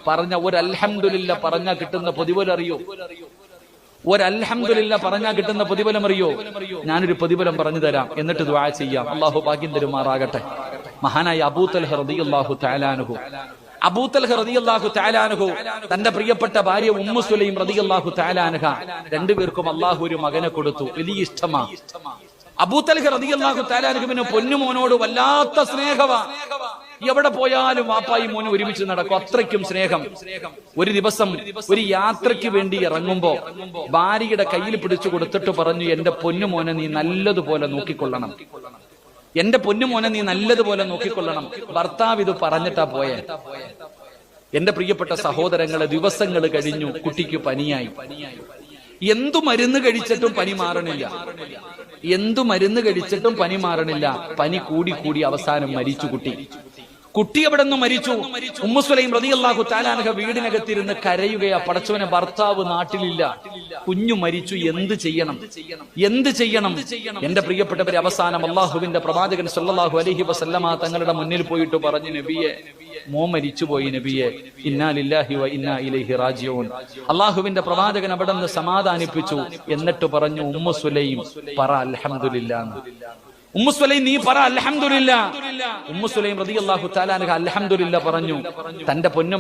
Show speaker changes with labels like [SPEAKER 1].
[SPEAKER 1] പറഞ്ഞ ഒരു അൽഹംദുലില്ലാ പറഞ്ഞാൽ കിട്ടുന്ന പ്രതിഫലം അറിയോ? ഒരു അൽഹംദുലില്ലാ പറഞ്ഞാൽ കിട്ടുന്ന പ്രതിഫലം അറിയോ? ഞാനൊരു പ്രതിഫലം പറഞ്ഞു തരാം, എന്നിട്ട് ദുആ ചെയ്യാം. അള്ളാഹു ഭാഗ്യം തരുമാറാകട്ടെ. മഹാനായ അബൂ തൽഹ റളിയല്ലാഹു തആല അൻഹു, അബൂ തൽഹ റളിയല്ലാഹു തആല അൻഹു തന്റെ പ്രിയപ്പെട്ട ഭാര്യ ഉമ്മു സുലൈം റളിയല്ലാഹു തആല അൻഹ രണ്ടുപേർക്കും അള്ളാഹു ഒരു മകനെ കൊടുത്തു. വലിയ ഇഷ്ടമാ. അബൂ തൽഹ റളിയല്ലാഹു തആല അൻഹുവിന് പൊന്നുമോനോട് വല്ലാത്ത സ്നേഹമാ. എവിടെ പോയാലും വാപ്പായി മോനും ഒരുമിച്ച് നടക്കും, അത്രയ്ക്കും സ്നേഹം. ഒരു ദിവസം ഒരു യാത്രയ്ക്ക് വേണ്ടി ഇറങ്ങുമ്പോ ഭാര്യയുടെ കയ്യിൽ പിടിച്ചു കൊടുത്തിട്ട് പറഞ്ഞു, എന്റെ പൊന്നുമോനെ നീ നല്ലതുപോലെ നോക്കിക്കൊള്ളണം, എന്റെ പൊന്നുമോനെ നീ നല്ലതുപോലെ നോക്കിക്കൊള്ളണം. ഭർത്താവ് ഇത് പറഞ്ഞിട്ടാ പോയെ. എന്റെ പ്രിയപ്പെട്ട സഹോദരങ്ങളെ, ദിവസങ്ങൾ കഴിഞ്ഞു, കുട്ടിക്ക് പനിയായി. എന്തു മരുന്ന് കഴിച്ചിട്ടും പനി മാറണില്ല, എന്തു മരുന്ന് കഴിച്ചിട്ടും പനി മാറണില്ല. പനി കൂടി കൂടി അവസാനം മരിച്ചു കുട്ടി. കുട്ടി എവിടെ നിന്ന് മരിച്ചു? ഉമ്മു സുലൈം റളിയല്ലാഹു തആല അൻഹ വീടിനകത്തിരുന്ന് കരയുകയാ. പടച്ചവനെ, ഭർത്താവ് നാട്ടിലില്ല, കുഞ്ഞു മരിച്ചു, എന്ത് ചെയ്യണം, എന്ത് ചെയ്യണം? എന്റെ പ്രിയപ്പെട്ടവരെ, അവസാനം അള്ളാഹുവിന്റെ പ്രവാചകൻ സല്ലല്ലാഹു അലൈഹി വസല്ലമ തങ്ങളുടെ മുന്നിൽ പോയിട്ട് പറഞ്ഞു, നബിയെ, മോൻ മരിച്ചുപോയി നബിയെ, ഇന്നാ ലില്ലാഹി വ ഇന്നാ ഇലൈഹി റാജിഊൻ. അള്ളാഹുവിന്റെ പ്രവാചകൻ അവിടെ നിന്ന് സമാധാനിപ്പിച്ചു. എന്നിട്ട് പറഞ്ഞു, ഉമ്മു സുലൈം പറ അൽഹംദുലില്ലാ. ഉമ്മു സുലൈം നീ പറ അൽഹംദുലില്ലാ. ഉമ്മു സുലൈം റളിയല്ലാഹു തആല അൻഹ അൽഹംദുലില്ലാ പറഞ്ഞു. തന്റെ പൊന്നു